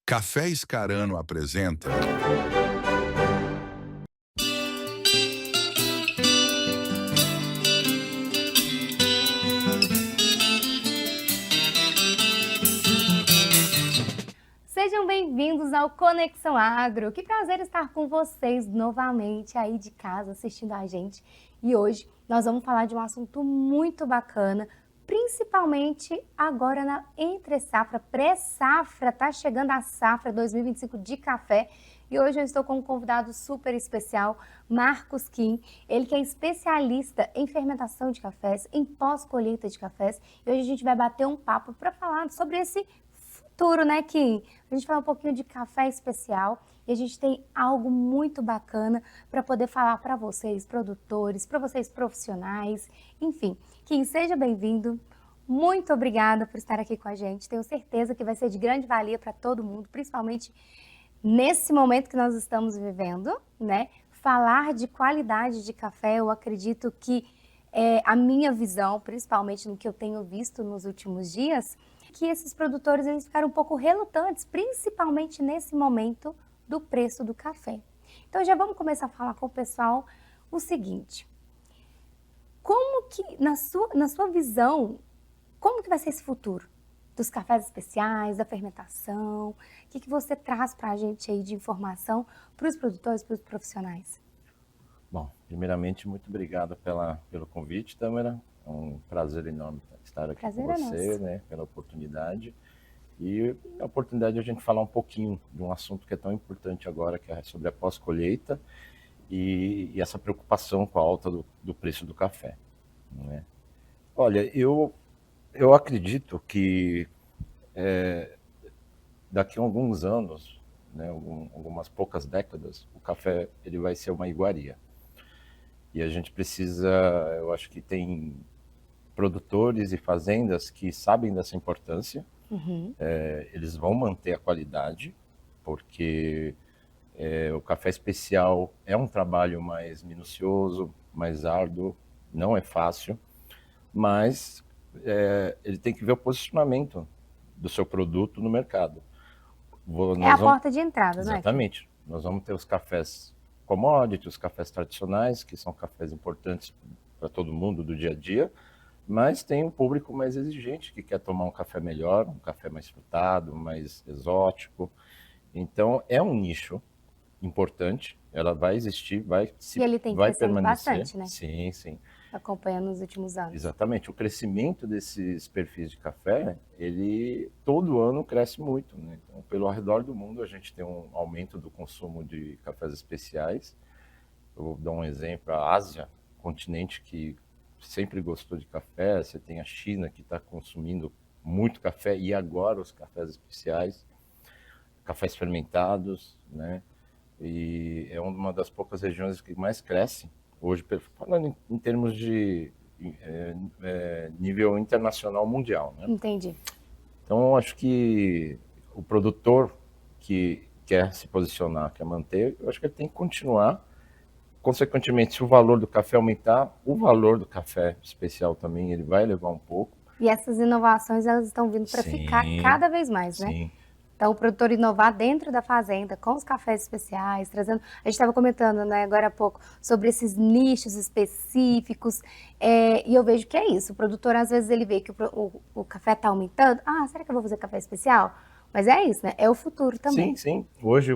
Café Scarano apresenta Sejam bem-vindos ao Conexão Agro. Que prazer estar com vocês novamente aí de casa assistindo a gente. E hoje nós vamos falar de um assunto muito bacana, principalmente agora na entre-safra, pré-safra, tá chegando a safra 2025 de café. E hoje eu estou com um convidado super especial, Marcos Kim, ele que é especialista em fermentação de cafés, em pós-colheita de cafés. E hoje a gente vai bater um papo para falar sobre esse futuro, né, Kim? A gente fala um pouquinho de café especial e a gente tem algo muito bacana para poder falar para vocês, produtores, para vocês profissionais, enfim. Kim, seja bem-vindo. Muito obrigada por estar aqui com a gente. Tenho certeza que vai ser de grande valia para todo mundo, principalmente nesse momento que nós estamos vivendo, né? Falar de qualidade de café, eu acredito que a minha visão, principalmente no que eu tenho visto nos últimos dias, que esses produtores eles ficaram um pouco relutantes, principalmente nesse momento do preço do café. Então já vamos começar a falar com o pessoal o seguinte: como que, na sua visão, como que vai ser esse futuro dos cafés especiais, da fermentação? O que você traz para a gente aí de informação para os produtores, para os profissionais? Bom, primeiramente, muito obrigado pelo convite, Tâmara. É um prazer enorme estar aqui Prazer com é você, nosso. né, pela oportunidade. E a oportunidade de a gente falar um pouquinho de um assunto que é tão importante agora, que é sobre a pós-colheita e essa preocupação com a alta do preço do café, né? Olha, eu acredito que daqui a alguns anos, né, algumas poucas décadas, o café ele vai ser uma iguaria. E a gente precisa, eu acho que tem produtores e fazendas que sabem dessa importância. Eles vão manter a qualidade, porque o café especial é um trabalho mais minucioso, mais árduo, não é fácil, mas ele tem que ver o posicionamento do seu produto no mercado. É a Nós vamos, porta de entrada, não é, Kim? exatamente, nós vamos ter os cafés commodity, os cafés tradicionais, que são cafés importantes para todo mundo do dia a dia, mas tem um público mais exigente que quer tomar um café melhor, um café mais frutado, mais exótico. Então é um nicho importante, ela vai existir, E ele tem vai crescendo permanecer. bastante, né? Sim, sim. Acompanhando nos últimos anos. Exatamente. O crescimento desses perfis de café, ele todo ano cresce muito, né? Então, pelo ao redor do mundo, a gente tem um aumento do consumo de cafés especiais. Eu vou dar um exemplo: a Ásia, continente que sempre gostou de café, você tem a China que está consumindo muito café e agora os cafés especiais, cafés fermentados, né? E é uma das poucas regiões que mais cresce hoje, falando em termos de nível internacional mundial, né? Entendi. Então, eu acho que o produtor que quer se posicionar, quer manter, eu acho que ele tem que continuar. Consequentemente, se o valor do café aumentar, o valor do café especial também ele vai elevar um pouco. E essas inovações elas estão vindo para ficar Sim, cada vez mais, né? sim. Então, o produtor inovar dentro da fazenda, com os cafés especiais, trazendo. A gente estava comentando, né, agora há pouco, sobre esses nichos específicos, e eu vejo que é isso. O produtor, às vezes, ele vê que o café está aumentando. Ah, será que eu vou fazer café especial? Mas é isso, né? É o futuro Sim, também. sim. Hoje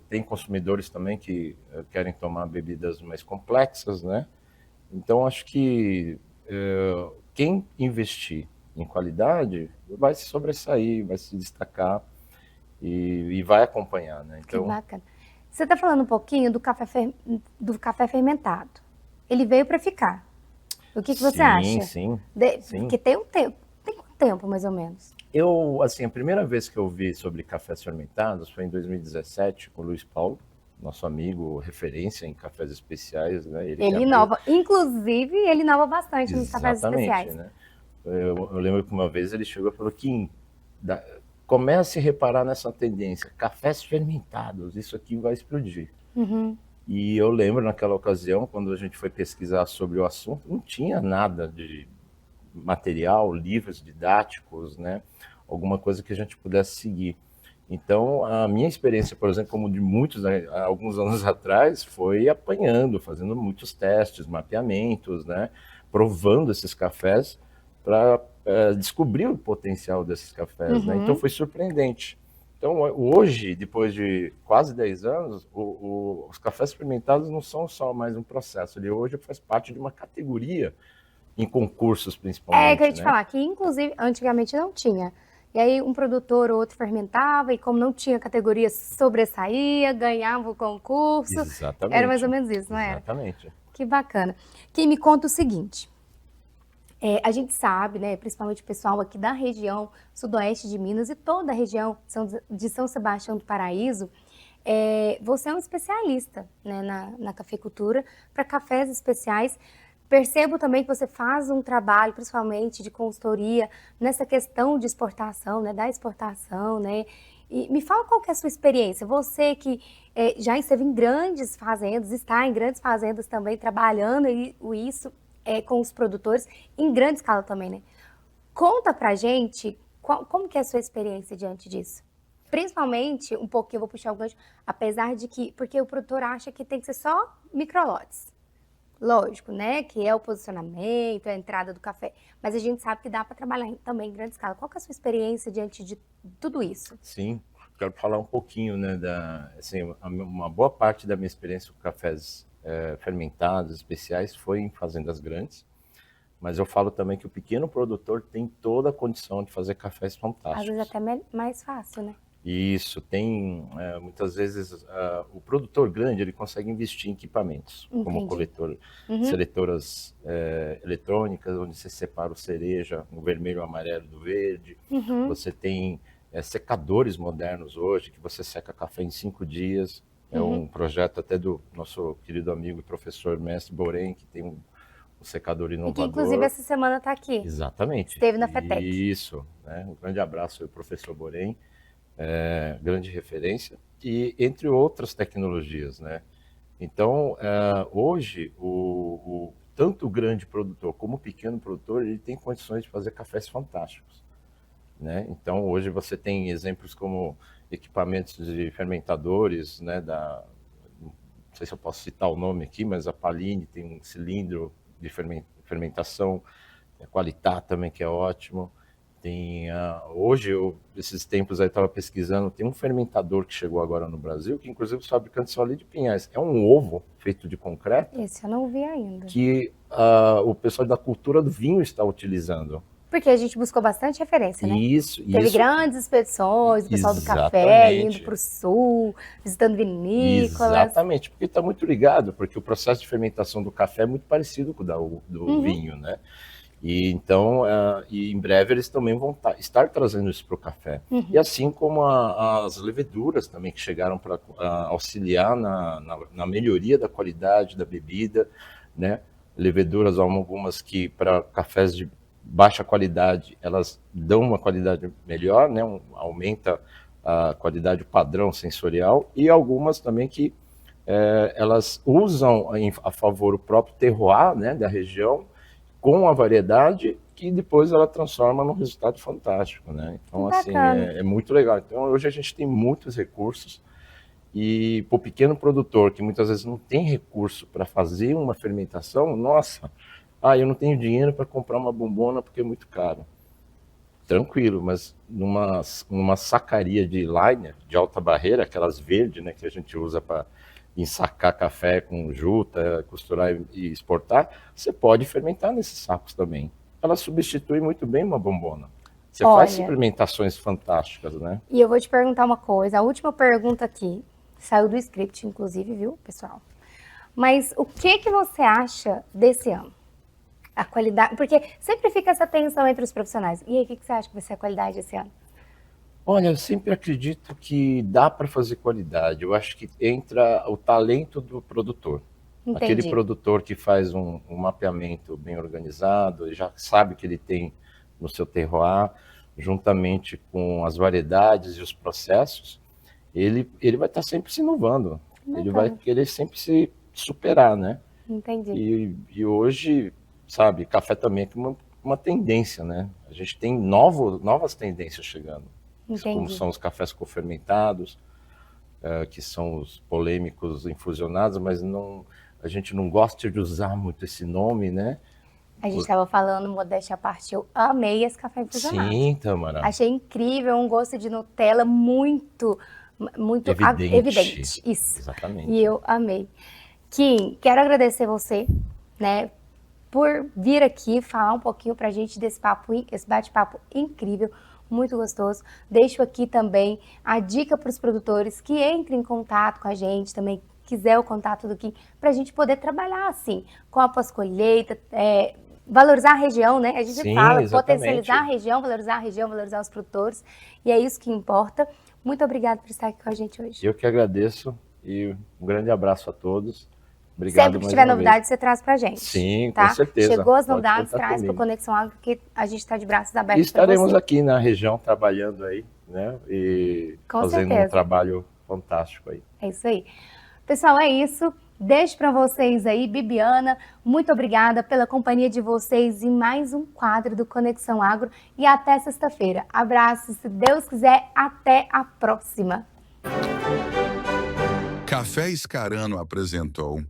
tem consumidores também que querem tomar bebidas mais complexas, né? Então, acho que quem investir em qualidade vai se sobressair, vai se destacar e vai acompanhar, né? Que Então, bacana. Você está falando um pouquinho do café fermentado. Ele veio para ficar. O que você sim, acha? sim, sim. Porque tem um tempo. Tem quanto tempo, mais ou menos? Assim, a primeira vez que eu vi sobre cafés fermentados foi em 2017 com o Luiz Paulo, nosso amigo, referência em cafés especiais, né? Ele que Ele abriu. inova. Inclusive, ele inova bastante nos cafés Exatamente, especiais. né? Eu lembro que uma vez ele chegou e falou: Kim, comece a reparar nessa tendência, cafés fermentados, isso aqui vai explodir. E eu lembro naquela ocasião, quando a gente foi pesquisar sobre o assunto, não tinha nada de material, livros didáticos, né? Alguma coisa que a gente pudesse seguir. Então, a minha experiência, por exemplo, como de muitos, há alguns anos atrás, foi apanhando, fazendo muitos testes, mapeamentos, né? Provando esses cafés para descobrir o potencial desses cafés, né? Então, Uhum. foi surpreendente. Então, hoje, depois de quase 10 anos, os cafés fermentados não são só mais um processo. Ele hoje faz parte de uma categoria em concursos, É que eu ia principalmente, te né? falar que, inclusive, antigamente não tinha. E aí um produtor ou outro fermentava, e como não tinha categoria, sobressaía, ganhava o concurso. Era mais ou Exatamente, menos isso, não era? exatamente. Que bacana. Que me conta o seguinte: a gente sabe, né, principalmente o pessoal aqui da região sudoeste de Minas e toda a região de São Sebastião do Paraíso, você é um especialista, né, na cafeicultura para cafés especiais. Percebo também que você faz um trabalho, principalmente de consultoria, nessa questão de exportação, né, da exportação, né? E me fala qual que é a sua experiência. Você que já esteve em grandes fazendas, está em grandes fazendas também, trabalhando isso com os produtores, em grande escala também, né? Conta pra gente como que é a sua experiência diante disso. Principalmente, um pouquinho, eu vou puxar o gancho, apesar de que, porque o produtor acha que tem que ser só microlotes. Lógico, né? Que é o posicionamento, a entrada do café. Mas a gente sabe que dá para trabalhar também em grande escala. Qual que é a sua experiência diante de tudo isso? Sim, quero falar um pouquinho, né, assim, uma boa parte da minha experiência com cafés fermentados, especiais, foi em fazendas grandes, mas eu falo também que o pequeno produtor tem toda a condição de fazer cafés Às vezes fantásticos. até mais fácil, né? E isso tem, muitas vezes, o produtor grande, ele consegue investir em equipamentos, como Entendi. Uhum, seletoras eletrônicas, onde você separa o cereja, o vermelho e o amarelo do verde. uhum, Você tem secadores modernos hoje, que você seca café em 5 dias. É uhum. um projeto até do nosso querido amigo e professor Mestre Borém, que tem um secador E que inclusive inovador. essa semana está aqui. Exatamente. Esteve na FETEC. Isso, né? Um grande abraço ao professor Borém, grande referência, e entre outras tecnologias, né? Então, hoje, tanto o grande produtor como o pequeno produtor, ele tem condições de fazer cafés fantásticos, né? Então, hoje você tem exemplos como equipamentos de fermentadores, né? Não sei se eu posso citar o nome aqui, mas a Paline tem um cilindro de fermentação, a Qualitá também, que é ótimo. Tem, hoje, esses tempos aí eu estava pesquisando, tem um fermentador que chegou agora no Brasil, que inclusive os fabricantes são ali de Pinhais. É um ovo feito de concreto Esse eu não vi ainda. que o pessoal da cultura do vinho está utilizando. Porque a gente buscou bastante referência, né? E isso, Teve grandes expedições, o pessoal do café indo para exatamente. o sul, visitando vinícolas. Exatamente, porque está muito ligado, porque o processo de fermentação do café é muito parecido com o do Uhum, vinho, né? E então, e em breve eles também vão estar trazendo isso para o café. E uhum. assim como as leveduras também que chegaram para auxiliar na melhoria da qualidade da bebida, né? Leveduras, algumas que para cafés de baixa qualidade, elas dão uma qualidade melhor, né? Aumenta a qualidade, o padrão sensorial, e algumas também que elas usam a favor o próprio terroir, né, da região, com a variedade, que depois ela transforma num resultado fantástico, né? Que Então, assim, bacana. é muito legal. Então, hoje a gente tem muitos recursos e para o pequeno produtor, que muitas vezes não tem recurso para fazer uma fermentação, nossa, eu não tenho dinheiro para comprar uma bombona porque é muito caro. Tranquilo, mas numa sacaria de liner, de alta barreira, aquelas verdes, né, que a gente usa para ensacar café com juta, costurar e exportar, você pode fermentar nesses sacos também. Ela substitui muito bem uma bombona. Você faz Olha, fermentações fantásticas, né? e eu vou te perguntar uma coisa. A última pergunta aqui saiu do script, inclusive, viu, pessoal? Mas o que que você acha desse ano? A qualidade, porque sempre fica essa tensão entre os profissionais. E aí, o que que você acha que vai ser a qualidade desse ano? Olha, eu sempre acredito que dá para fazer qualidade. Eu acho que entra o talento do produtor. Aquele Entendi. produtor que faz um mapeamento bem organizado, já sabe que ele tem no seu terroir, juntamente com as variedades e os processos, ele vai estar sempre se inovando. Ele vai Bacana. querer sempre se superar, né? Entendi. E hoje, sabe, café também é uma tendência, né? A gente tem novas tendências chegando. como Entendi. são os cafés cofermentados, que são os polêmicos infusionados, mas a gente não gosta de usar muito esse nome, né? A gente estava falando, modéstia à parte, eu amei esse café infusionado. Sim, Tamara. Achei incrível, um gosto de Nutella muito Evidente. evidente. Isso. Exatamente. E eu amei. Kim, quero agradecer você, né, por vir aqui falar um pouquinho pra gente desse bate-papo incrível, muito gostoso. Deixo aqui também a dica para os produtores que entrem em contato com a gente, também quiser o contato do Kim, para a gente poder trabalhar assim, com a pós-colheita, valorizar a região, né? A gente Sim, fala, exatamente. potencializar a região, valorizar os produtores, e é isso que importa. Muito obrigada por estar aqui com a gente hoje. Eu que agradeço e um grande abraço a todos. Obrigado. Sempre que tiver novidade, você traz pra gente. Sim, tá? Com certeza. Chegou as Pode novidades, contar traz para o comigo. Conexão Agro, que a gente está de braços E abertos para estaremos você. aqui na região trabalhando aí, né? E Com fazendo certeza. um trabalho fantástico aí. É isso aí. Pessoal, é isso. Deixo para vocês aí, Bibiana, muito obrigada pela companhia de vocês em mais um quadro do Conexão Agro e até sexta-feira. Abraço, se Deus quiser, até a próxima. Café Scarano apresentou